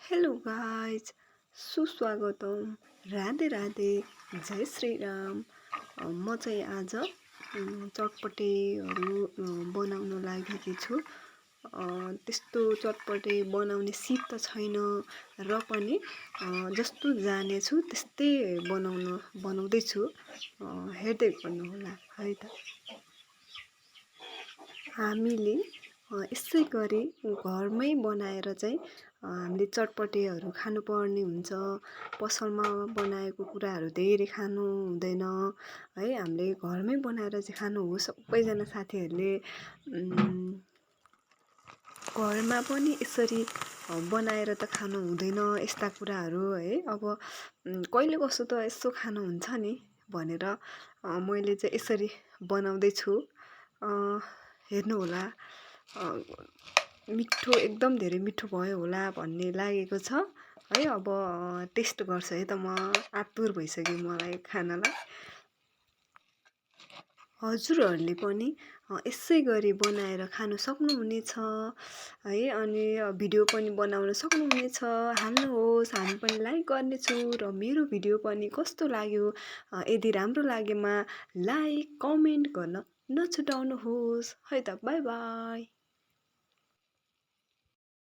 Hello guys, सुस्वागतम। राधे राधे, जय श्री राम। म चाहिँ आज चटपटेहरू बनाउन लागेकी छु। त्यस्तो चटपटे बनाउने सिप त छैन र पनि जस्तो जानेछु त्यस्तै बनाउँदैछु। हेर्दै गर्नुहोला है त। हामीले यसै गरी घरमै बनाएर चाहिँ हामीले चटपटेहरू खानुपर्ने हुन्छ। पसलमा बनाएको कुराहरू धेरै खानु हुँदैन है। हामीले घरमै बनाएर चाहिँ खानु हो। सबैजना साथीहरूले घरमा पनि यसरी बनाएर त खानु हुँदैन यस्ता कुराहरू है। अब कहिले कसो त यसो खानुहुन्छ नि भनेर मैले चाहिँ यसरी बनाउँदैछु। हेर्नुहोला, मिठो, एकदम धेरै मिठो भयो होला भन्ने लागेको छ है। अब टेस्ट गर्छु है त। म आतुर भइसक्यो मलाई खानलाई। हजुरहरूले पनि यसै गरी बनाएर खानु सक्नुहुनेछ है। अनि भिडियो पनि बनाउन सक्नुहुनेछ। हाल्नुहोस्, हामी पनि लाइक गर्नेछु। र मेरो भिडियो पनि कस्तो लाग्यो, यदि राम्रो लागेमा लाइक कमेन्ट गर्न नछुटाउनुहोस् है त। By by.